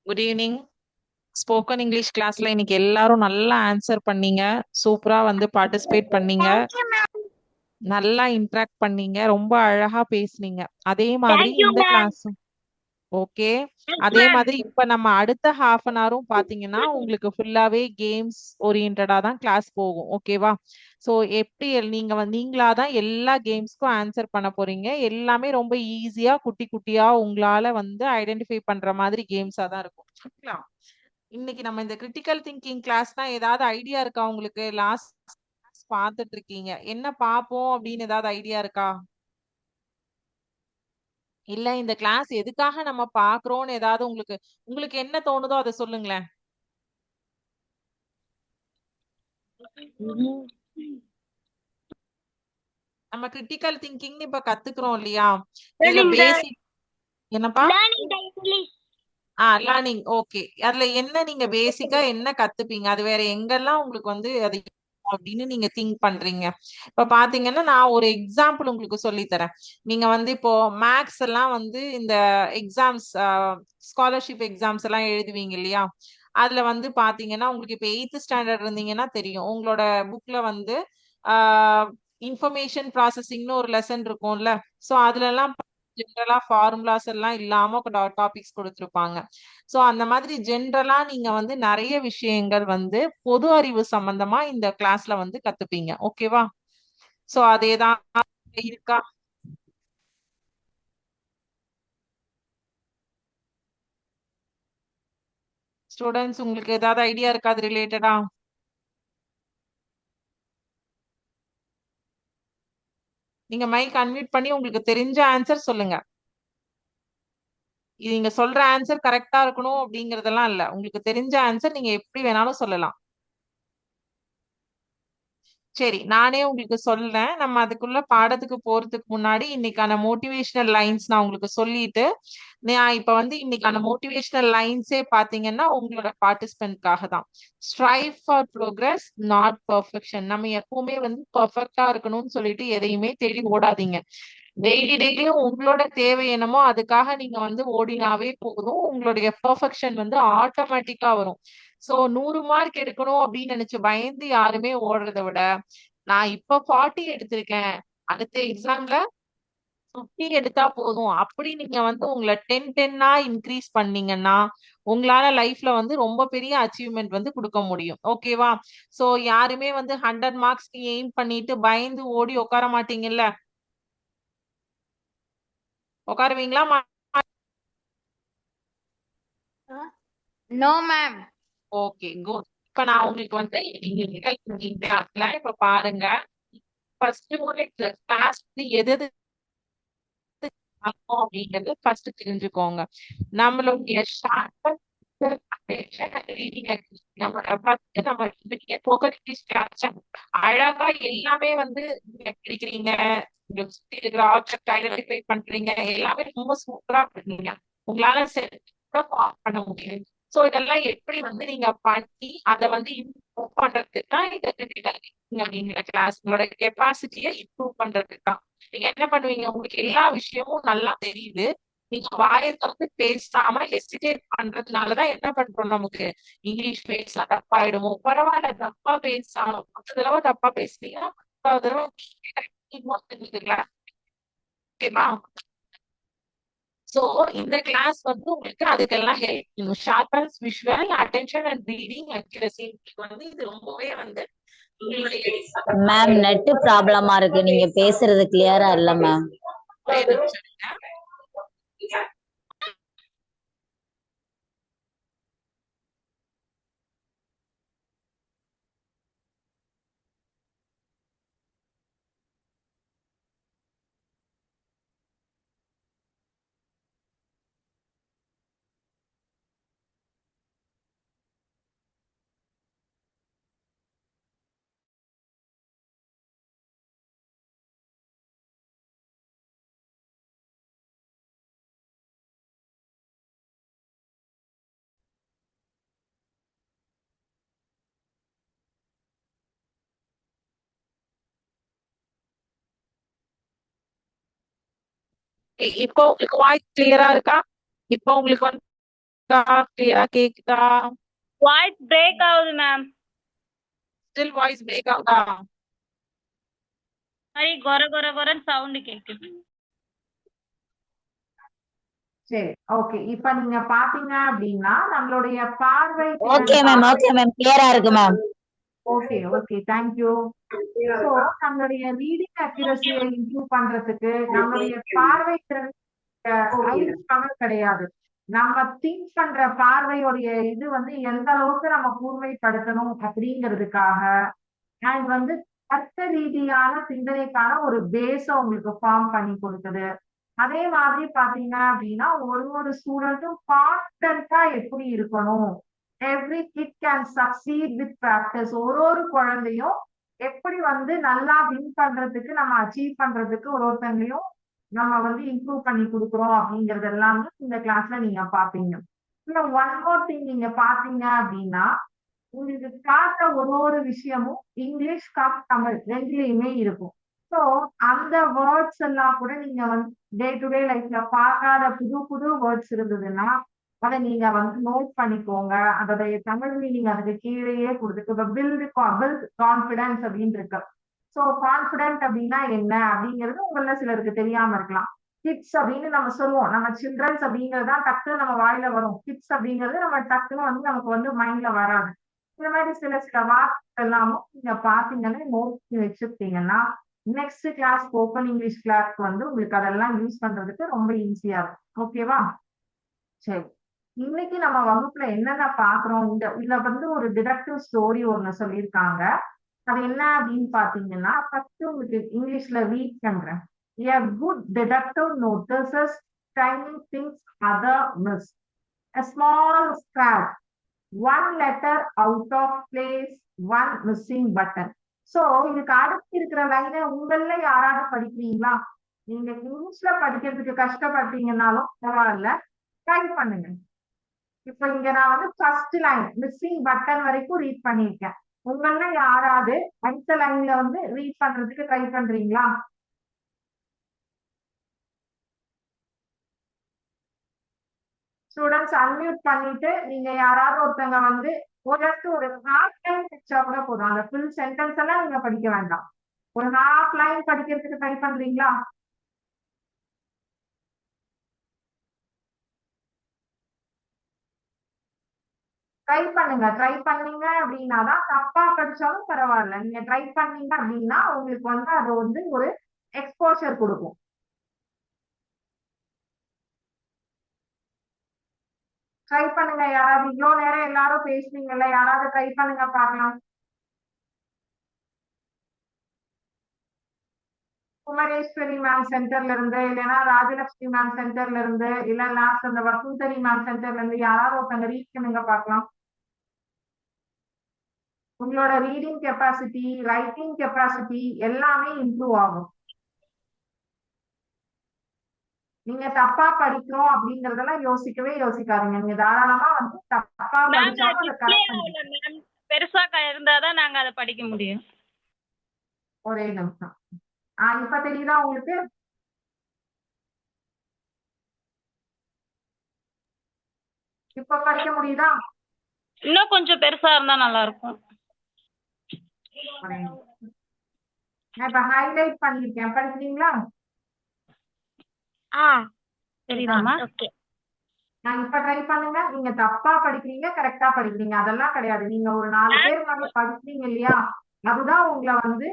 Good evening. Spoken English கிளாஸ்ல இன்னைக்கு எல்லாரும் நல்லா ஆன்சர் பண்ணீங்க. சூப்பரா வந்து பார்ட்டிசிபேட் பண்ணீங்க. Thank you, ma'am. நல்லா இன்டராக்ட் பண்ணீங்க. ரொம்ப அழகா பேசுனீங்க. அதே மாதிரி Thank you, இந்த ma'am. Class okay. Yes, அதே ma'am. மாதிரி இப்ப நம்ம அடுத்த ஹாஃப் அன் ஹவரும் பாத்தீங்கன்னா உங்களுக்கு ஃபுல்லாவே கேம்ஸ் ஓரியன்டா தான் கிளாஸ் போகும். ஓகேவா? சோ எப்படி நீங்க வந்து நீங்களா தான் எல்லா கேம்ஸ்க்கும் ஆன்சர் பண்ண போறீங்க. எல்லாமே ரொம்ப ஈஸியா குட்டி குட்டியா உங்களால வந்து ஐடென்டிஃபை பண்ற மாதிரி கேம்ஸா தான் இருக்கும். சரிங்களா? இன்னைக்கு நம்ம இந்த கிரிட்டிக்கல் திங்கிங் கிளாஸ்னா ஏதாவது ஐடியா இருக்கா உங்களுக்கு? லாஸ்ட் கிளாஸ் பார்த்துட்டு இருக்கீங்க. என்ன பார்ப்போம் அப்படின்னு ஏதாவது ஐடியா இருக்கா? இல்ல இந்த கிளாஸ் எதுக்காக நம்ம பார்க்குறோம்னு ஏதாவது உங்களுக்கு உங்களுக்கு என்ன தோணுதோ அத சொல்லுங்களேன். Mhm. நம்ம கிரிட்டிக்கல் திங்கிங்னு இப்ப கத்துக்கிறோம் இல்லையா? இதுல Learning the பேசிக் என்னப்பா? learning the English. Learning okay. அதுல என்ன நீங்க பேசிக்கா என்ன கத்துப்பீங்க? அது வேற எங்கெல்லாம் உங்களுக்கு வந்து அது அப்படின்னு நீங்க திங்க் பண்றீங்க? இப்ப பாத்தீங்கன்னா, நான் ஒரு எக்ஸாம்பிள் உங்களுக்கு சொல்லி தரேன். நீங்க வந்து இப்போ மேத்ஸ் எல்லாம் வந்து இந்த எக்ஸாம்ஸ் ஸ்காலர்ஷிப் எக்ஸாம்ஸ் எல்லாம் எழுதுவீங்க இல்லையா? அதுல வந்து பாத்தீங்கன்னா, உங்களுக்கு இப்ப 8த் ஸ்டாண்டர்ட் இருந்தீங்கன்னா தெரியும். உங்களோட புக்ல வந்து ஆ இன்ஃபர்மேஷன் ப்ராசஸிங்ன்னு ஒரு லெசன் இருக்கும்ல. சோ அதுலலாம் ஜெனரலா ஃபார்முலாஸ் எல்லாம் இல்லாம டாபிக்ஸ் கொடுத்திருப்பாங்க. சோ அந்த மாதிரி ஜெனரலா நீங்க வந்து நெறைய விஷயங்கள் வந்து பொது அறிவு சம்பந்தமா இந்த கிளாஸ்ல வந்து கத்துப்பீங்க. ஓகேவா? சோ அதேதான் இருக்கா? ஸ்டூடண்ட்ஸ் உங்களுக்கு ஏதாவது ஐடியா இருக்கா அது ரிலேட்டடா? நீங்க மைக் அன்மியூட் பண்ணி உங்களுக்கு தெரிஞ்ச ஆன்சர் சொல்லுங்க. இது நீங்க சொல்ற ஆன்சர் கரெக்ட்டா இருக்கணும் அப்படிங்கறதெல்லாம் இல்ல. உங்களுக்கு தெரிஞ்ச ஆன்சர் நீங்க எப்படி வேணாலும் சொல்லலாம். சரி, நானே உங்களுக்கு சொல்றேன். நம்ம அதுக்குள்ள பாடத்துக்கு போறதுக்கு முன்னாடி இன்னைக்கான மோட்டிவேஷனல் லைன்ஸ் நான் உங்களுக்கு சொல்லிட்டு, நான் இப்ப வந்து இன்னைக்கான மோட்டிவேஷனல் லைன்ஸே பாத்தீங்கன்னா, உங்களோட பார்ட்டிசிபென்ட்காக தான். Strive for progress, not perfection. நம்ம எப்பவுமே வந்து பெர்ஃபெக்ட்டா இருக்கணும்னு சொல்லிட்டு எதையுமே தேடி ஓடாதீங்க. டெய்லியும் உங்களோட தேவை என்னமோ அதுக்காக நீங்க வந்து ஓடினாவே போதும். உங்களுடைய பெர்ஃபெக்ஷன் வந்து ஆட்டோமேட்டிக்கா வரும். சோ 100 மார்க் எடுக்கணும் அப்படின்னு நினைச்சு பயந்து யாருமே ஓடுறத விட, நான் இப்ப 40 எடுத்திருக்கேன். அடுத்த எக்ஸாம்ல 50 எடுத்தா போதும். அப்படி நீங்க வந்து உங்கள 10 10ஆ இன்கிரீஸ் பண்ணீங்கன்னா, உங்களால லைஃப்ல வந்து ரொம்ப பெரிய அச்சீவ்மென்ட் வந்து குடுக்க முடியும். ஓகேவா? சோ யாருமே வந்து 100 மார்க்ஸ்க்கு எய்ம் பண்ணிட்டு பயந்து ஓடி உட்கார மாட்டீங்கல்ல? உட்காருவீங்களா? No, ma'am. Okay, good. இப்ப நான் உங்களுக்கு வந்து இப்ப பாருங்க. ஃபர்ஸ்ட் கிளாஸ் எது எது பார்ப்போம் அப்படிங்கிறது ஃபர்ஸ்ட் தெரிஞ்சுக்கோங்க. நம்மளுடைய ஷார்ட் நம்ம ஃபர்ஸ்ட் நம்ம அழகா எல்லாமே வந்து நீங்க படிக்கிறீங்க. இங்க சுத்தி இருக்கிற ஆப்ஜெக்ட் ஐடென்டிஃபை பண்றீங்க. எல்லாமே ரொம்ப சூப்பரா பண்ணீங்க. உங்களால பண்ண முடியும். சோ இதெல்லாம் எப்படி வந்து நீங்க பண்ணி அத வந்து இம்ப்ரூவ் பண்றதுக்கு தான் இந்த கிரிட்டிக்கல் திங்கிங் அப்படிங்கிற கிளாஸ். உங்களோட கெப்பாசிட்டியை இம்ப்ரூவ் பண்றதுக்கு தான். நீங்க என்ன பண்ணுவீங்க? உங்களுக்கு எல்லா விஷயமும் நல்லா தெரியுது. நீங்க வாயை திறந்து பேசாம ஹெசிடேட் பண்றதுனாலதான் என்ன பண்றோம் நமக்கு? இங்கிலீஷ் பேச தப்பாயிடுமோ? பரவாயில்ல, தப்பா பேசாம 10 தடவை தப்பா பேசுனீங்கன்னா 10வது தடவை ஓகேவா? சோ இந்த கிளாஸ் வந்து உங்களுக்கு அதுக்கெல்லாம் ஹெல்ப் பண்ணும். Sharpens visual attention and reading accuracy வந்து இது ரொம்பவே வந்து உங்களுடைய மேம் நெட் ப்ராப்ளமா இருக்கு, நீங்க பேசுறது கிளியரா இல்ல மேம். ஒரே நிமிஷம் இருங்க. இப்போ உங்களுக்கு வாய்ஸ் கிளியரா இருக்கா? இப்போ உங்களுக்கு வந்து கிளியரா கேக்குதா? வாய்ஸ் பிரேக் ஆகுது மேம். ஸ்டில் வாய்ஸ் பிரேக் ஆகுதா? மாதிரி கொர கொர கொரன்னு சவுண்ட் கேக்குது. சரி, ஓகே. இப்ப நீங்க பாத்தீங்க அப்படின்னா நம்மளுடைய பார்வை ஓகே மேம், ஓகே மேம், கிளியரா இருக்கு ma'am. Okay okay, thank you. So நம்மளுடைய ரீடிங் அக்யூரசியை இம்ப்ரூவ் பண்றதுக்கு நம்மளுடைய பார்வை திறன் பவர் கிடையாது. நம்ம திங்க் பண்ற பார்வையுடைய இது வந்து எந்த அளவுக்கு நம்ம கூர்மைப்படுத்தணும் அப்படிங்கிறதுக்காக அண்ட் வந்து அர்த்த ரீதியான சிந்தனைக்கான ஒரு பேஸ உங்களுக்கு ஃபார்ம் பண்ணி கொடுக்குது. அதே மாதிரி பாத்தீங்க அப்படின்னா ஒரு ஸ்டூடெண்ட்டும் கான்ஸ்டன்டா எப்படி இருக்கணும், every kit can succeed with practice. ஒரு குழந்தையும் எப்படி வந்து நல்லா வின் பண்றதுக்கு நம்ம அச்சீவ் பண்றதுக்கு ஒருத்தங்களையும் நம்ம வந்து இம்ப்ரூவ் பண்ணி கொடுக்குறோம் அப்படிங்கறது எல்லாமே இந்த கிளாஸ்ல நீங்க பாப்பீங்க. இன்னும் ஒன் மோர் திங் நீங்க பாத்தீங்க அப்படின்னா உங்களுக்கு காட்டுற ஒரு விஷயமும் இங்கிலீஷ் தமிழ் ரெண்டுலயுமே இருக்கும். ஸோ அந்த வேர்ட்ஸ் எல்லாம் கூட நீங்க வந்து டே டு டே லைஃப்ல பார்க்காத புது வேர்ட்ஸ் இருந்ததுன்னா அதை நீங்க வந்து நோட் பண்ணிக்கோங்க. அதோடைய தமிழ் மீனிங் அதுக்கு கீழேயே கொடுத்துருக்கு. பில்ட் கான்பிடன்ஸ் அப்படின்னு இருக்கு. ஸோ கான்பிடன்ட் அப்படின்னா என்ன அப்படிங்கிறது உங்கள சிலருக்கு தெரியாம இருக்கலாம். கிட்ஸ் அப்படின்னு நம்ம சொல்லுவோம், நம்ம சில்ட்ரன்ஸ் அப்படிங்கிறது தான் டக்குன்னு நம்ம வாயில வரும். கிட்ஸ் அப்படிங்கிறது நம்ம டக்குன்னு வந்து நமக்கு வந்து மைண்ட்ல வராது. இந்த மாதிரி சில வார்த்தை எல்லாமும் நீங்க பாத்தீங்கன்னா நோட் பண்ணி வச்சிருக்கீங்கன்னா நெக்ஸ்ட் கிளாஸ் ஸ்போக்கன் இங்கிலீஷ் கிளாஸ்க்கு வந்து உங்களுக்கு அதெல்லாம் யூஸ் பண்றதுக்கு ரொம்ப ஈஸியா இருக்கும். ஓகேவா? சரி, இன்னைக்கு நம்ம வகுப்புல என்னென்ன பாக்குறோம், இதுல வந்து ஒரு டிடக்டிவ் ஸ்டோரி ஒண்ணு சொல்லியிருக்காங்க. அது என்ன அப்படின்னு பாத்தீங்கன்னா ஃபர்ஸ்ட் உங்களுக்கு இங்கிலீஷ்ல ரீட் பண்றேன். A good detective notices tiny things other miss. A small scratch, one letter out of place, one missing button. So இதுக்கு அடுத்து இருக்கிற லைனை உங்கள யாராவது படிக்கிறீங்களா? நீங்க இங்கிலீஷ்ல படிக்கிறதுக்கு கஷ்டப்பட்டீங்கன்னாலும் பரவாயில்ல, ட்ரை பண்ணுங்க. இப்ப இங்க நான் வந்து ஃபர்ஸ்ட் லைன் மிஸ்ஸிங் பட்டன் வரைக்கும் ரீட் பண்ணிருக்கேன். உங்கள யாராவது அடுத்த லைன்ல வந்து ரீட் பண்றதுக்கு ட்ரை பண்றீங்களா? ஸ்டூடெண்ட்ஸ் அன்மியூட் பண்ணிட்டு நீங்க யாராவது ஒருத்தங்க வந்து ஒரு ஹாஃப் லைன் படிச்சா கூட போதும். அந்த ஃபுல் சென்டென்ஸ் எல்லாம் நீங்க படிக்க வேண்டாம். ஒரு ஹாஃப் லைன் படிக்கிறதுக்கு ட்ரை பண்றீங்களா? ட்ரை பண்ணீங்க அப்படின்னாதான் தப்பா படிச்சாலும் பரவாயில்ல. நீங்க ட்ரை பண்ணீங்க அப்படின்னா உங்களுக்கு வந்து அது வந்து ஒரு எக்ஸ்போஷர் கொடுக்கும். ட்ரை பண்ணுங்க. யாராவது இவ்வளவு நேரம் எல்லாரும் பேசுனீங்கல்ல, யாராவது ட்ரை பண்ணுங்க பாக்கலாம். குமரேஸ்வரி மேம் சென்டர்ல இருந்து, இல்லைன்னா ராஜலட்சுமி மேம் சென்டர்ல இருந்து, இல்ல லாஸ்ட் அந்த வசுந்தரி மேம் சென்டர்ல இருந்து யாராவது ஒருத்தங்க ரீட் பண்ணுங்க பாக்கலாம். உங்களோட ரீடிங் கெப்பாசிட்டி, ரைட்டிங் கெப்பாசிட்டி எல்லாமே இம்ப்ரூவ் ஆகும். நீங்க தப்பா படிக்கிறோம் அப்படிங்கறதெல்லாம் யோசிக்காதீங்க. நீங்க தாராளமா வந்து தப்பா படிச்சாலும் அதை கரெக்ட் பண்ணுங்க. பெருசா இருந்தாதான் நாங்க அதை படிக்க முடியும். ஒரே நிமிஷம். இப்ப தெரியுதா உங்களுக்கு? இப்ப படிக்க முடியுதா? இன்னும் கொஞ்சம் பெருசா இருந்தா நல்லா இருக்கும். இப்ப ஹைலைட் பண்ணிருக்கேன், படிக்கிறீங்களா? தெரியுதாமா? ஓகே. நான் இப்ப ட்ரை பண்ணுங்க. நீங்க தப்பா படிக்கிறீங்க, கரெக்டா படிக்கிறீங்க அதெல்லாம் கிடையாது. நீங்க ஒரு 4 பேர் வந்து படிக்கிறீங்க இல்லையா, அதுதான் உங்களை வந்து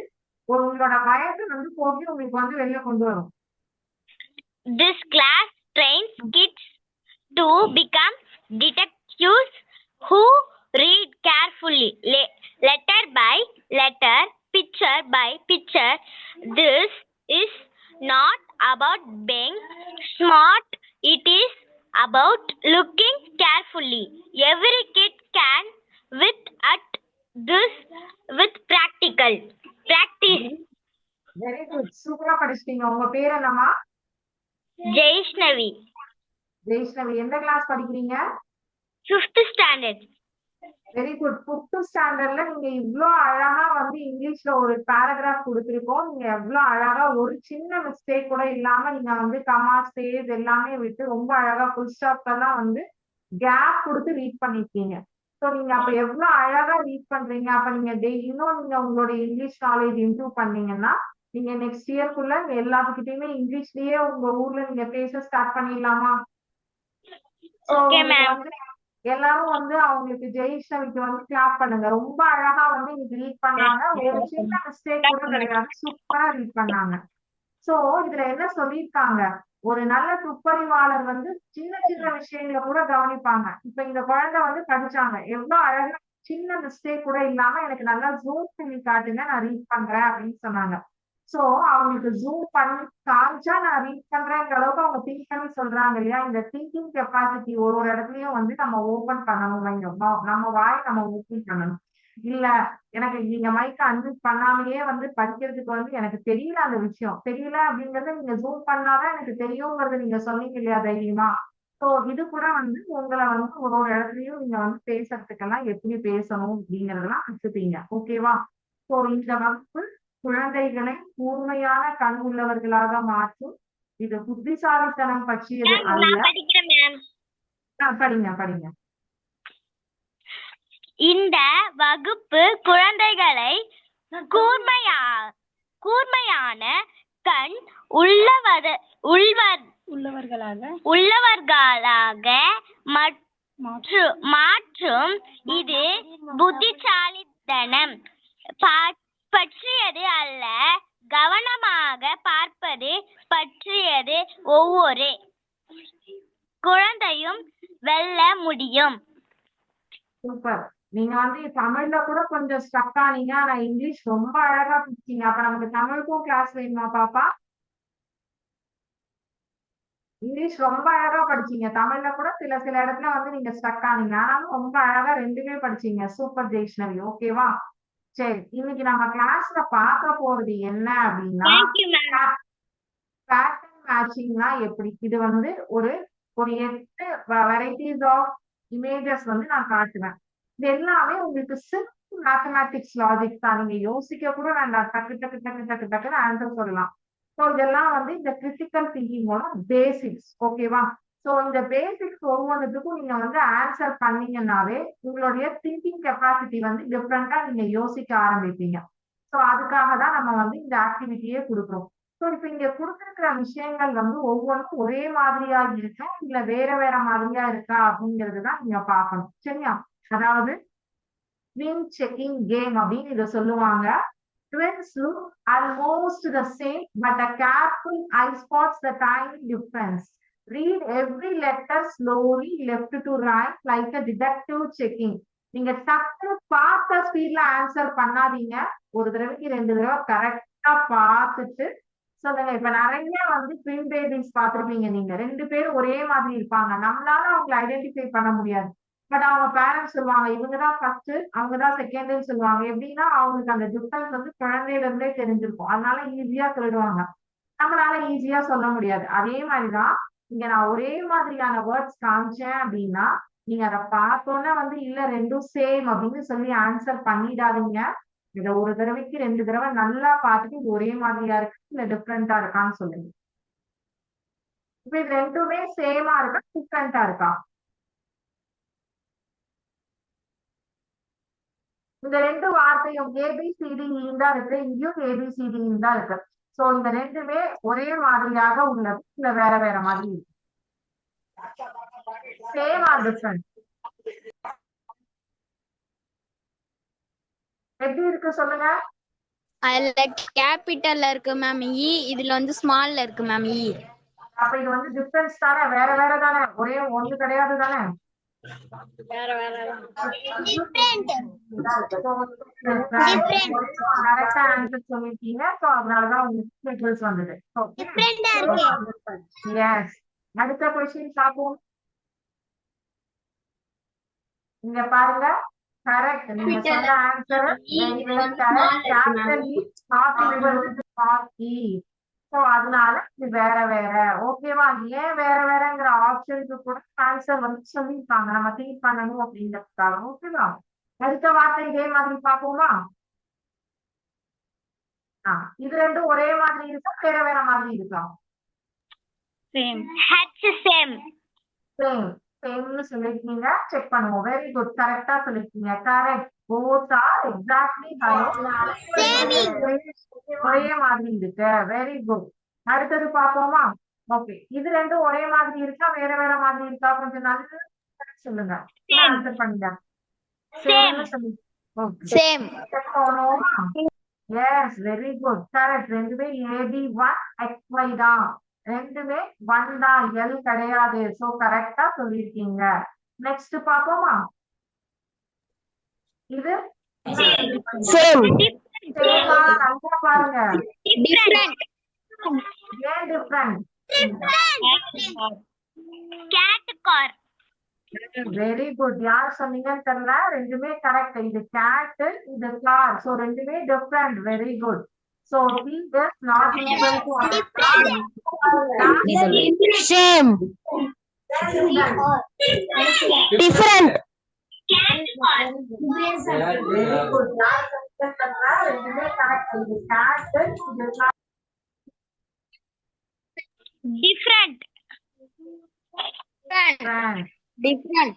உங்களோட வயசு வந்து போகி உங்களுக்கு வந்து வெளியே கொண்டு வரும். This class trains kids to become detectives who read carefully, letter by letter, picture by picture. This is not about being smart, it is about looking carefully. Every kid can with at this with practice. Very good, சூப்பரா படிச்சிட்டீங்க. உங்க பேர் என்னம்மா? ஜெய்ஷ்ணவி. ஜெய்ஷ்ணவி எந்த class படிக்கிறீங்க? 5th standard. Very good. 5th ஸ்டாண்டர்ட்ல நீங்க இவ்ளோ அழகா வந்து இங்கிலீஷ்ல ஒரு பேராகிராஃப் கொடுத்திருக்கோம். நீங்க எவ்வளவு அழகா ஒரு சின்ன மிஸ்டேக் கூட இல்லாம நீங்க வந்து கமா ஸ்பேஸ் எல்லாமே விட்டு ரொம்ப அழகா ஃபுல் ஸ்டாப் எல்லாம் வந்து கேப் கொடுத்து ரீட் பண்ணிருக்கீங்க. ஸோ நீங்க அப்ப எவ்வளவு அழகா ரீட் பண்றீங்க. அப்ப நீங்க இன்னும் நீங்க உங்களோட இங்கிலீஷ் நாலேஜ் இம்ப்ரூவ் பண்ணீங்கன்னா நீங்க நெக்ஸ்ட் இயர்க்குள்ள எல்லாத்துக்கிட்டையுமே இங்கிலீஷ்லயே உங்க ஊர்ல நீங்க பேச ஸ்டார்ட் பண்ணிடலாமா? Okay, ma'am. எல்லாரும் வந்து அவங்களுக்கு ஜெயிஷ்ணவிக்கு வந்து கிளாப் பண்ணுங்க. ரொம்ப அழகா வந்து இன்னைக்கு ரீட் பண்ணாங்க. ஒரு சின்ன மிஸ்டேக் கூட கிடையாது. சூப்பரா ரீட் பண்ணாங்க. சோ இதுல என்ன சொல்லியிருக்காங்க, ஒரு நல்ல துப்பறிவாளர் வந்து சின்ன சின்ன விஷயங்களை கூட கவனிப்பாங்க. இப்ப இந்த குழந்தை வந்து படிச்சாங்க, எவ்வளவு அழகா சின்ன மிஸ்டேக் கூட இல்லாம எனக்கு நல்லா ஜூம் பண்ணி காட்டுங்க, நான் ரீட் பண்றேன் அப்படின்னு சொன்னாங்க. சோ அவங்களுக்கு ஜூம் பண்ணி காமிச்சா நான் ரீட் பண்றேங்கிற அளவுக்கு அவங்க திங்க் பண்ணி சொல்றாங்க இல்லையா. இந்த திங்கிங் கெப்பாசிட்டி ஒரு இடத்துலயும் வந்து நம்ம ஓபன் பண்ணணும். நம்ம வாய் நம்ம ஓபன் பண்ணணும். இல்ல எனக்கு நீங்க மைக்க அன்மியூட் பண்ணாமயே வந்து படிக்கிறதுக்கு வந்து எனக்கு தெரியல, அந்த விஷயம் தெரியல அப்படிங்கறத நீங்க ஜூம் பண்ணாதான் எனக்கு தெரியுங்கிறத நீங்க சொன்னீங்க இல்லையா தைரியமா. சோ இது கூட வந்து உங்களை வந்து ஒரு இடத்துலயும் நீங்க வந்து பேசுறதுக்கெல்லாம் எப்படி பேசணும் அப்படிங்கறதெல்லாம் கத்துப்பீங்க. ஓகேவா? சோ இந்த வகுப்பு குழந்தைகளை கூர்மையான கண் உள்ளவர்களாக மாற்றும். இது புத்திசாலித்தனம் பற்றியது Ma'am, அல்ல. நான் படிக்கிறேன் மேம். படிங்க. இந்த வகுப்பு குழந்தைகளை கூர்மையான கண் உள்ளவர்களாக மாற்றும். இது புத்திசாலித்தனம் பற்றியது அல்ல, கவனமாக பார்ப்பது பற்றியது. ஒவ்வொரு குழந்தையும் வெல்ல முடியும். சூப்பர். நீங்க வந்து தமிழ்ல கூட கொஞ்சம் ஸ்டக் ஆனீங்க, ஆனா இங்கிலீஷ் ரொம்ப அழகா பிடிச்சீங்க. அப்ப நமக்கு தமிழுக்கும் கிளாஸ் வேணுமா பாப்பா? இங்கிலீஷ் ரொம்ப அழகா படிச்சீங்க. தமிழ்ல கூட சில இடத்துல வந்து நீங்க ஸ்டக் ஆனீங்க, ஆனாலும் ரொம்ப அழகா ரெண்டுமே படிச்சீங்க. சூப்பர் ஜெயிஷ்ணவி. ஓகேவா? சரி, இன்னைக்கு நம்ம கிளாஸ்ல பார்க்க போறது என்ன அப்படின்னா, பேட்டர்ன் மேட்சிங்னா எப்படி. இது வந்து ஒரு 8 வெரைட்டிஸ் ஆஃப் இமேஜஸ் வந்து நான் காட்டுவேன். இது எல்லாமே உங்களுக்கு சிம்பிள் மேத்தமேட்டிக்ஸ் லாஜிக் தான். நீங்க யோசிக்க கூட வேண்டாம், டக்குன்னு ஆன்சர் சொல்லலாம். ஸோ இதெல்லாம் வந்து இந்த கிரிட்டிக்கல் திங்கிங்கோட பேசிக்ஸ். ஓகேவா? ஸோ இந்த பேசிக்ஸ் ஒவ்வொன்றுத்துக்கும் நீங்க வந்து ஆன்சர் பண்ணீங்கன்னாவே உங்களுடைய திங்கிங் கெப்பாசிட்டி வந்து டிஃப்ரெண்டா நீங்க யோசிக்க ஆரம்பிப்பீங்க. ஸோ அதுக்காக தான் நம்ம வந்து இந்த ஆக்டிவிட்டியே கொடுக்குறோம். ஸோ இப்ப இங்க கொடுத்திருக்கிற விஷயங்கள் வந்து ஒவ்வொன்றும் ஒரே மாதிரியா இருக்கா இல்ல வேற மாதிரியா இருக்கா அப்படிங்கிறது தான் நீங்க பார்க்கணும். சரியா? அதாவது ட்வின் செக்கிங் கேம் அப்படின்னு இதை சொல்லுவாங்க. Twins look almost the same, but a careful eye spots the tiny difference. Read every letter slowly left to right like a detective checking. நீங்க டக்கு பார்த்த ஸ்பீட்ல ஆன்சர் பண்ணாதீங்க. ஒரு தடவைக்கு 2 தடவை கரெக்டா பார்த்துட்டு சொல்லுங்க. இப்ப நிறைய வந்து ட்வின் பேபிஸ் பார்த்திருப்பீங்க. நீங்க 2 பேரும் ஒரே மாதிரி இருப்பாங்க, நம்மளால அவங்களை ஐடென்டிஃபை பண்ண முடியாது. பட் அவங்க பேரண்ட்ஸ் சொல்லுவாங்க இவங்கதான் ஃபர்ஸ்ட் அவங்கதான் செகண்ட்னு சொல்லுவாங்க. எப்படின்னா அவங்களுக்கு அந்த டிஃபரன்ஸ் வந்து குழந்தையில இருந்தே தெரிஞ்சிருக்கும், அதனால ஈஸியா சொல்லிடுவாங்க. நம்மளால ஈஸியா சொல்ல முடியாது. அதே மாதிரிதான் இங்க நான் ஒரே மாதிரியான வேர்ட்ஸ் காமிச்சேன் அப்படின்னா நீங்க அதை பார்த்தோன்னே வந்து இல்ல ரெண்டும் சேம் அப்படின்னு சொல்லி ஆன்சர் பண்ணிடாதீங்க. இத ஒரு தடவைக்கு 2 தடவை நல்லா பார்த்துட்டு இது ஒரே மாதிரியா இருக்கு இல்ல டிஃப்ரெண்டா இருக்கான்னு சொல்லுங்க. இப்ப இது ரெண்டுமே சேமா இருக்கா டிஃப்ரெண்டா இருக்கா? இந்த 2 வார்த்தையும் ஏபிசிடி தான் இருக்கு, இங்கேயும் ஏபிசிடி தான் இருக்கு. சோ இந்த ரெண்டுமே ஒரே மாதிரியாக உள்ளது இல்ல வேற மாதிரி இருக்கு? Same R different? எப்படி இருக்கு சொல்லுங்க. அதுல கேபிட்டல்ல இருக்கு மேம் இ, இதுல வந்து ஸ்மால்ல இருக்கு மேம் இ. அப்ப இது வந்து டிஃபரன்ஸ் தானே, வேற தானே, ஒரே ஒண்ணு கிடையாது தானே. கரெக்டா ஆன்சர் சொல்லிருக்கீங்க. சோ அதனாலதான் உங்களுக்கு ரிசல்ட்ஸ் வந்தது. எஸ். அடுத்த क्वेश्चन பார்ப்போம். இங்க பாருங்க, கரெக்ட். நீங்க சொன்ன answer capital E not equal to small E. So அதனால இது வேற. ஓகேவா? ஏன் வேறங்கிற ஆப்ஷனுக்கு கூட ஆன்சர் வந்து சொல்லியிருக்காங்க, நம்ம திங்க் பண்ணணும் அப்படிங்கிறதுக்காக. ஓகேவா? அடுத்த வார்த்தை இதே மாதிரி பார்ப்போமா? இது ரெண்டும் ஒரே மாதிரி இருக்கா வேற மாதிரி இருக்கா? சேம். சேம். சேம். சேம்னு சொல்லிருக்கீங்க. செக் பண்ணுவோம். Very good. கரெக்டா சொல்லிருக்கீங்க. கரெக்ட். போத் ஆர் எக்ஸாக்ட்லி ஒரே மாதிரி இருக்கு. Very good. அடுத்தது பார்ப்போமா? ஓகே, இது ரெண்டும் ஒரே மாதிரி இருக்கா வேற வேற மாதிரி இருக்கா? கொஞ்சம் நல்லா சொல்லுங்க. ஆன்சர் பண்ணுங்க. சேம்னு சொல்லி ஓகே சேம். செக் பண்ணுவோமா? Yes, very good. கரெக்ட். ரெண்டுமே AB1 XY தான். ரெண்டுமே 1 தான், L கிடையாது. சோ கரெக்டா சொல்லிருக்கீங்க. நெக்ஸ்ட் பாப்போமா? இது சேம். சேமா? நல்லா பாருங்க. டிஃபரண்ட். ஏன் different? Cat car. Very good. யார் சொன்னீங்கன்னு தெரியல. ரெண்டுமே கரெக்ட். இது கேட், இது கார். சோ ரெண்டுமே different. Very good. So C is not equal to R. நீ சொல்லு. சேம். டிஃபரண்ட். Very good. யார் சொன்னீங்கன்னு தெரியல. ரெண்டுமே கரெக்ட். இது கேட், இது car. Different. Different.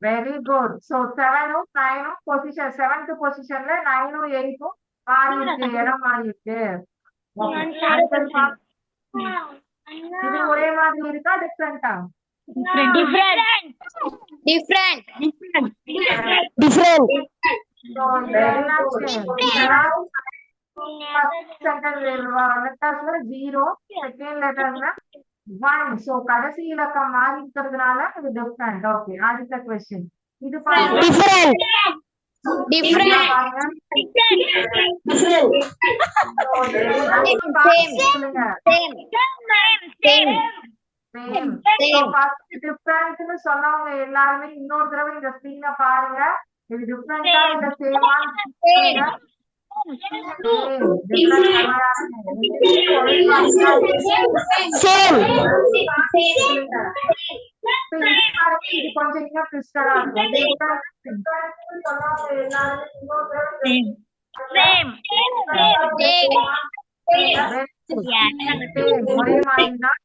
Very good. So 7ம் 9ம் பொசிஷன் 7th பொசிஷன்ல 9ம் 8ம் மாறி இருக்கு, இடம் மாறி இருக்கு. அடுத்தது இது ஒரே மாதிரி இருக்கா டிஃபரெண்டா? டிஃபரண்ட். டிஃபரண்ட். சோ இது என்னாச்சு? ஃபர்ஸ்ட் சென்டென்ஸ் லெட்டர்ஸ்ல 0, செகண்ட் லெட்டர்ல 1. சோ கடைசி இலக்கம் மாறி இருக்கிறதுனால இது டிஃபரெண்ட். ஓகே, அடுத்த क्वेश्चन. இது பாருங்க. டிஃபரண்ட். டிஃபரண்ட். பாருங்க. சொல்லுங்க. சேம். டிஃபரண்ட்னு சொன்னவங்க எல்லாருமே இன்னொரு தடவை இந்த ஸ்கிரீனை பாருங்க. இது டிஃபரண்டா இல்ல சேமா? சேம். இது கொஞ்சம் இன்னும் ட்விஸ்டடா இருக்கும். சொன்னவங்க எல்லாருமே இன்னொரு தடவை ஒரே மாதிரி தான்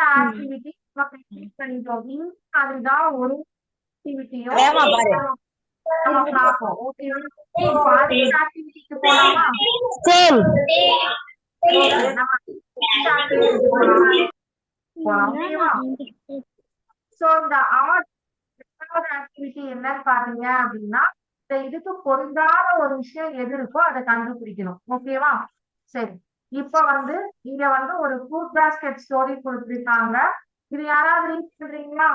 ஆக்டிவிட்டி பண்ணிட்டோம். அதுதான் ஒரு ஆக்டிவிட்டியும் நம்ம பார்ப்போம். ஓகேவா? ஆக்டிவிட்டிக்கு போலாமா? சேம். சோ இந்த ஆக்டிவிட்டி என்னன்னு பாத்தீங்க அப்படின்னா, இந்த இதுக்கு பொருந்தாத ஒரு விஷயம் எது இருக்கோ அதை கண்டுபிடிக்கணும். ஓகேவா? சரி, இப்ப வந்து இங்க வந்து ஒரு ஃப்ரூட் பாஸ்கெட் ஸ்டோரி கொடுத்திருக்காங்க. இது யாராவது ரீட் பண்றீங்களா?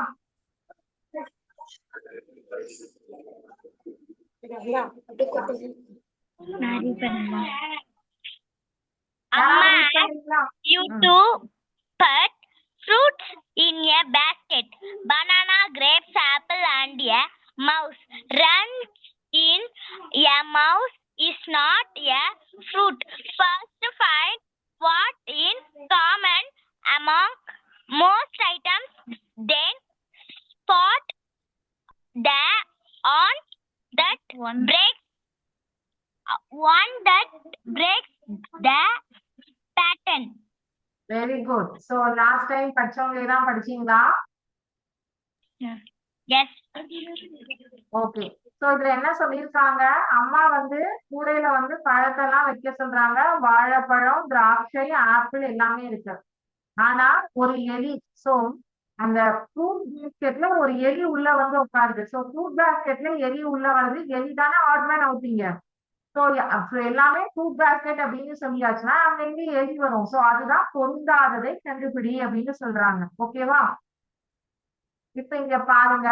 You to put fruits in a basket. Banana, grapes, apple, and a mouse runs in. A mouse is not a fruit. First, find what is common among most items. Then, spot the one that breaks the pattern. Very good. So last time படிச்சவங்க தான் படிச்சீங்களா? Yes. Okay. So இதுல என்ன சொல்லிருக்காங்க? அம்மா வந்து கூடையில வந்து பழத்தெல்லாம் வைக்க சொல்றாங்க. வாழைப்பழம், திராட்சை, ஆப்பிள் எல்லாமே இருக்கு. ஆனா ஒரு எலி, சோ அந்த ஃப்ரூட் பாஸ்கெட்ல ஒரு எலி உள்ள வந்து உட்காருது. சோ ஃப்ரூட் பாஸ்கெட்ல எலி உள்ள வருது. எலி தானே ஆட்மேன் அவுட்டிங்க. சோ எல்லாமே ஃப்ரூட் பாஸ்கெட் அப்படின்னு சொல்லியாச்சுன்னா அங்க எங்க எலி வரும். சோ அதுதான் பொருந்தாததை கண்டுபிடி அப்படின்னு சொல்றாங்க. ஓகேவா? இப்ப இங்க பாருங்க.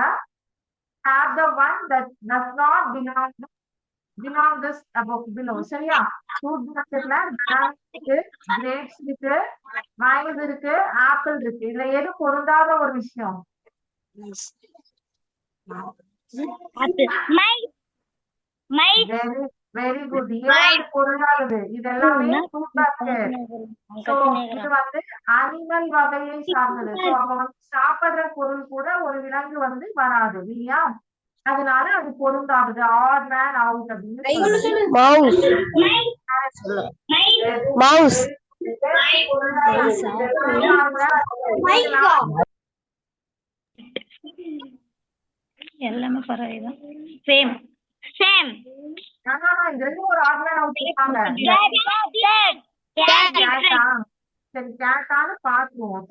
Have the one that does not belong this above below. சரியா? ஃப்ரூட் பாஸ்கெட்ல இருக்கு, கிரேப்ஸ் இருக்கு, மைஸ் இருக்கு, ஆப்பிள் இருக்கு. இதுல எது பொருந்தாத ஒரு விஷயம்? Very good. ஏன் பொருளாதது? இது எல்லாமே ஃப்ரூட் பாஸ்கெட். சோ இது வந்து அனிமல் வகையை சார்ந்தது. சோ அப்ப வந்து சாப்பிடுற பொருள் கூட ஒரு விலங்கு வந்து வராது இல்லையா? அதனால அது பொருந்தாதது. ஆட் மேன் அவுட் அப்படின்னு மவுஸ். மவுஸ். எல்லாமே பரவாயில்ல. Same same. இது ஒரு ஆர்டினல் அவுட் இருக்காங்க. சரி கேட்டான்னு பாத்துருவோம்.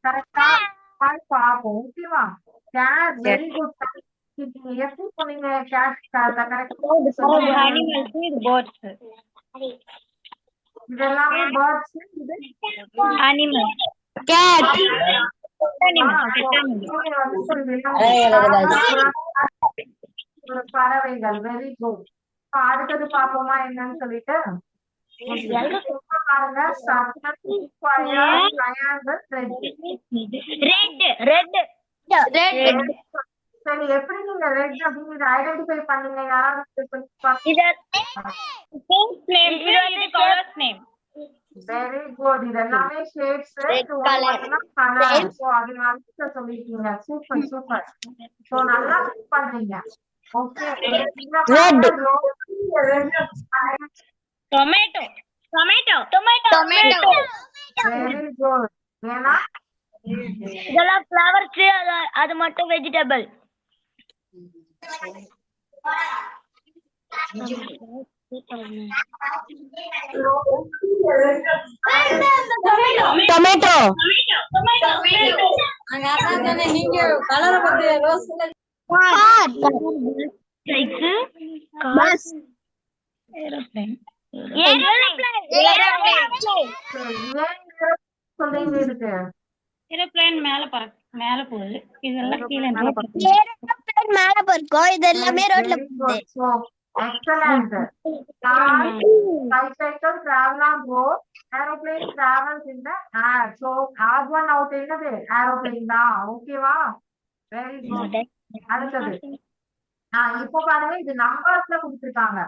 கரெக்டா பாப்போம். ஓகேவா? Cat very good. எப்படி சொன்னீங்க? கேட் அனிமல்ஸ் இது பேர்ட்ஸ். இதெல்லாமே பேர்ட்ஸ். இது அனிமல் கேட் ஒரு பறவைகள். Very good. அடுத்தது பாப்போமா என்னன்னு சொல்லிட்டு பாருங்க. சரி எப்படி நீங்க ரெட் அப்படின்னு ஐடென்டிஃபை பண்ணீங்க? யாராவது வெரி குட். இதெல்லாமே ஷேட்ஸ். அதனால சொல்லிருக்கீங்க. Super super. சோ நல்லா பண்றீங்க. Okay. Tomato tomato tomato tomato very good. ஏன்னா இதெல்லாம் ஃப்ளவர்ஸ், அது மட்டும் வெஜிடபிள். டொமேட்டோ ஏரோப்ளேன் சொல்றீங்க இருக்கு. ஏரோப்ளேன் மேல போகுது. இதெல்லாம் கீழே மேல போயிருக்கோம். இது எல்லாமே ரோட்ல போகுது. Excellent. Bicycle travel on road. Aeroplane travels in the air. So odd one out என்னது? Aeroplane தான். ஓகேவா? Very good. அடுத்தது இப்போ பாருங்க, இது நம்பர்ஸ்ல கொடுத்திருக்காங்க.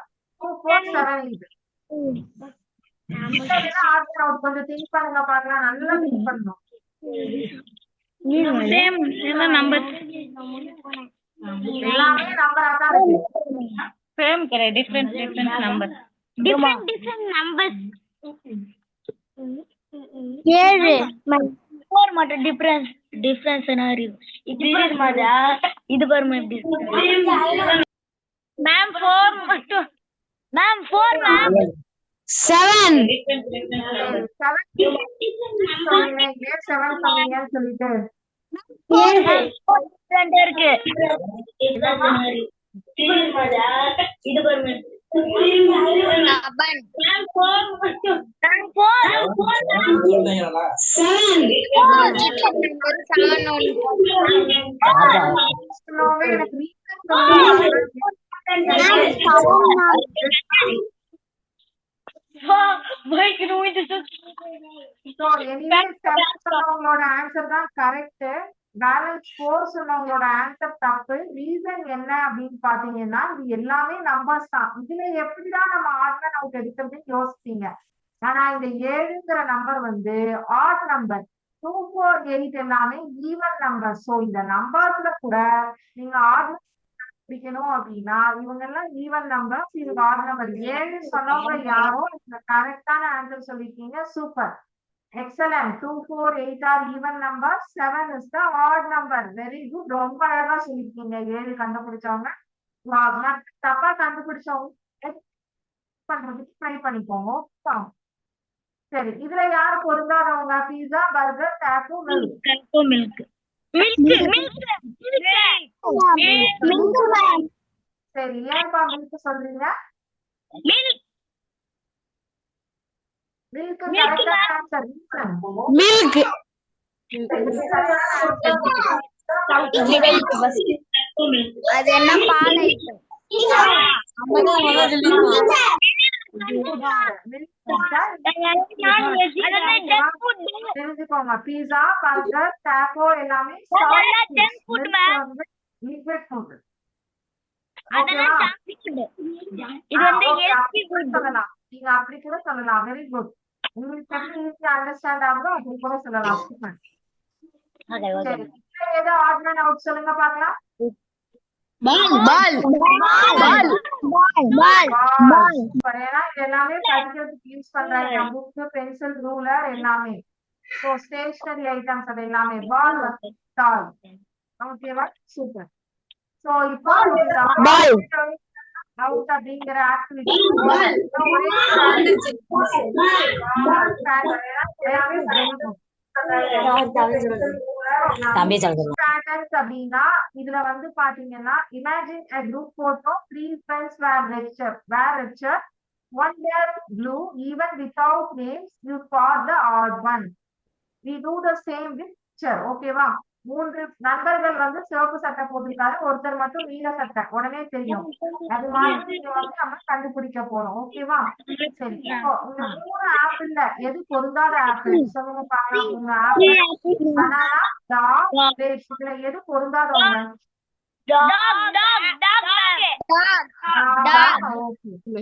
2 4 7 இது. கொஞ்சம் திங்க் பண்ணுங்க பாக்கலாம். நல்லா திங்க் பண்ணணும். சேம் எல்லாம் நம்பர் எல்லாமே நம்பரா தான் இருக்கு. சேம் கிடையாது. Different number. Different numbers. 7 4 மட்டும் டிஃபரன்ஸ் சினாரியோ. இது மாதிரா இது பாருங்க எப்படி மேம் 4 மட்டும். மேம் 4 மேம் 7 சொல்லிட்டு இருக்கு. இது பாருங்க உங்களோட ஆன்சர் தான் கரெக்ட். பேலன்ஸ் 4 சொன்னவங்களோட ஆன்சர் தப்பு. ரீசன் என்ன அப்படின்னு பாத்தீங்கன்னா, இது எல்லாமே நம்பர்ஸ் தான். இதுல எப்படிதான் நம்ம ஆட் அண்ட் அவுட் எடுக்கிறதுன்னு யோசிப்பீங்க. ஆனா இந்த 7ங்கிற நம்பர் வந்து ஆட் நம்பர். 2 4 8 எல்லாமே ஈவன் நம்பர். சோ இந்த நம்பர்ஸ்ல கூட நீங்க ஆட் பிடிக்கணும் அப்படின்னா இவங்க எல்லாம் ஈவன் நம்பர், இவங்க ஆட் நம்பர். 7 சொன்னவங்க யாரோ கரெக்டான ஆன்சர் சொல்லிருக்கீங்க. Super. Excellent. 2 4 8 are even numbers. 7 is the odd number. Very good. ரொம்ப அழகா சொல்லிருக்கீங்க. 7 கண்டுபிடிச்சவங்க. தப்பா கண்டுபிடிச்சவங்க பண்றதுக்கு ட்ரை பண்ணிக்கோங்க. சரி, இதுல யார் பொருந்தாதவங்க? பீஸா, பர்கர், டாக்கோ, மில்க். சரி, ஏன்பா மில்க் சொல்றீங்க? மில்க் கரெக்டான ஆன்சர். மில்க் அது என்ன பால் ஐட்டம்? தெரிஞ்சுக்கோங்க. பீஸா, பர்கர், டாக்கோ எல்லாமே லிக்விட் ஃபுட். சொல்லலாம், நீங்க அப்படி கூட சொல்லலாம். Very good. உங்களுக்கு ஈஸியா அண்டர்ஸ்டாண்ட் ஆகுதோ அப்படி கூட சொல்லலாம். சரி, ஏதோ ஆட் அண்ட் அவுட் சொல்லுங்க பாக்கலாம். Super. ஏன்னா இது எல்லாமே படிக்கிறதுக்கு யூஸ் பண்றாங்க புக் பென்சில் ரூலர் எல்லாமே ஸோ ஸ்டேஷனரி ஐட்டம்ஸ் அது எல்லாமே பால் டால் ஓகேவா சூப்பர் ஸோ இப்போ அவுட் அப்படிங்கிற ஆக்டிவிட்டி அப்படின்னா இதுல வந்து பாத்தீங்கன்னா imagine a group photo 3 friends were richer one were blue even without names you spot the odd one we do the same with picture ஓகேவா 3 நண்பர்கள் வந்து சிவப்பு சட்டை போட்டிருக்காரு ஒருத்தர் மட்டும் நீல சட்டை உடனே தெரியும் அது மாதிரி வந்து நம்ம கண்டுபிடிக்க போறோம் ஓகேவா சரி இப்போ இந்த 3 ஆப்பிள்ல எது பொருந்தாத ஆப்பிள் சொல்லுங்க பாக்கலாம் 3 ஆப்பிள் பனானா டாக் கிரேப்ஸ் இதுல எது பொருந்தாதவங்க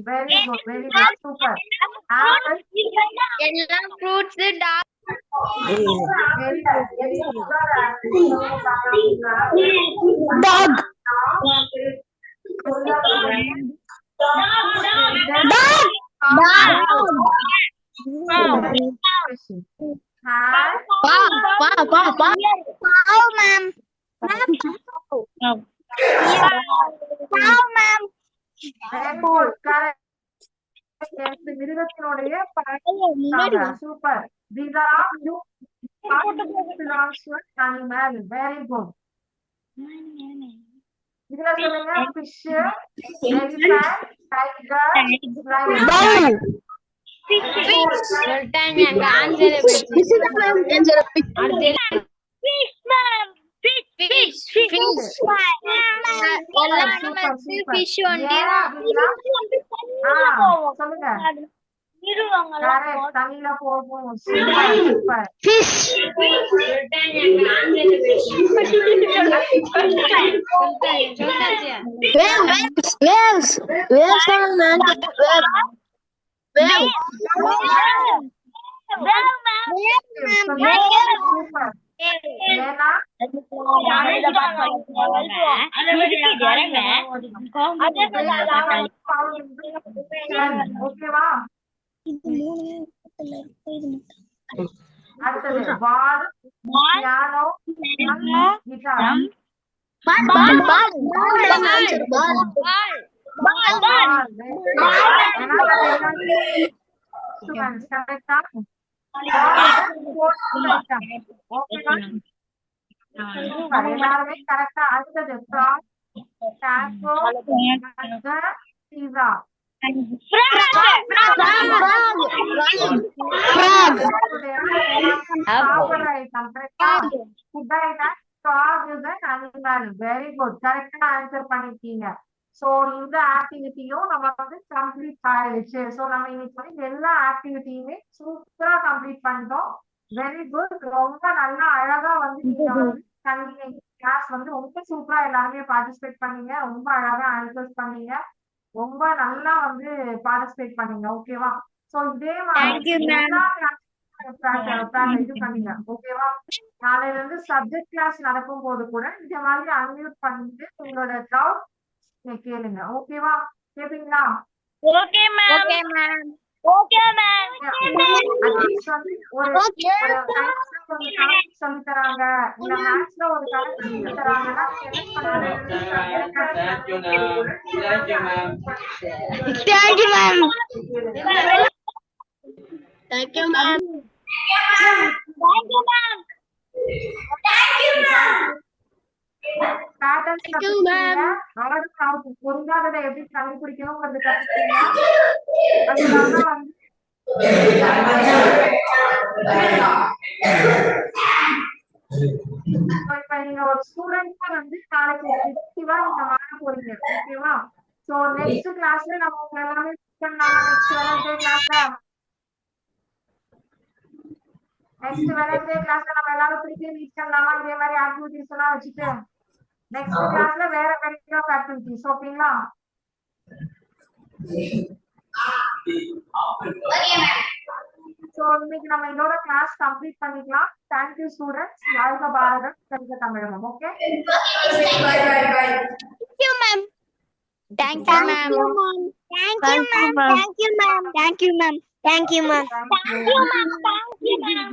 வெரி குட் சூப்பர் ஆப்பிள் எல்லாம் ஃப்ரூட்ஸ் டாக் மிருகத்தினுடைய super these are all new belongs to an animal very good இதுல சொல்லுங்க fish elephant tiger சொல்லிட்டாங்க அங்க ஆன்சர் ஃபிஷ் ஒன்லி சொல்லுங்க தண்ணில போகும் சூப்பர் ஓகேவா அடுத்தது பால் பியானோ கிட்டார் எல்லாருமே கரெக்டா அடுத்தது பீஸா வெரி குட் கரெக்டா ஆன்சர் பண்ணிருக்கீங்க சோ இந்த ஆக்டிவிட்டியும் நம்ம வந்து கம்ப்ளீட் ஆயிடுச்சு சோ நம்ம இன்னைக்கு வந்து எல்லா ஆக்டிவிட்டியுமே சூப்பரா கம்ப்ளீட் பண்ணிட்டோம் வெரி குட் ரொம்ப நல்லா அழகா வந்து நீங்க வந்து கிளாஸ் வந்து ரொம்ப சூப்பரா எல்லாருமே பார்ட்டிசிபேட் பண்ணீங்க ரொம்ப அழகா ஆன்சர்ஸ் பண்ணீங்க ரொம்ப நல்லா வந்து பார்ட்டிசிபேட் பண்ணீங்க ஓகேவா சோ இதே மாதிரி இது பண்ணீங்க ஓகேவா நாளையில இருந்து சப்ஜெக்ட் கிளாஸ் நடக்கும் போது கூட இந்த மாதிரி அன்மியூட் பண்ணிட்டு உங்களோட டவுட் கேளுங்க ஓகேவா கேப்பீங்களா ஓகே மேம் சொல்லி தராங்க இந்த மேத்ஸ்ல ஒரு கணக்கு சொல்லி தராங்கன்னா பொருந்தாததை எப்படி கண்டுபிடிக்கணும்ங்கிறது கத்துக்கீங்க அதுக்காக வந்து இப்ப நீங்க ஒரு ஸ்டூடெண்ட்ஸா வந்து நாளைக்கு எஃபெக்டிவா நீங்க மாற போறீங்க ஓகேவா சோ நெக்ஸ்ட் கிளாஸ்ல நம்ம உங்களை எல்லாமே பண்ணலாம் நெக்ஸ்ட் வெனஸ்டே கிளாஸ்ல நம்ம எல்லாரும் திருப்பி மீட் பண்ணலாமா இதே மாதிரி ஆக்டிவிட்டிஸ் எல்லாம் வச்சுட்டு நெக்ஸ்ட் கிளாஸ்ல வேற கைண்ட் ஆஃப் ஆக்டிவிட்டிஸ் ஓகேங்களா சோ ஸோ இன்னைக்கு நம்ம இதோட கிளாஸ் கம்ப்ளீட் பண்ணிக்கலாம். Thank you students. வாழ்க பாரதம், வெல்க Tamilagam. Okay, Thank you, ma'am. Thank you, ma'am. Thank you, ma'am. Thank you, ma'am. Thank you, ma'am. Thank you. Thank you, ma'am.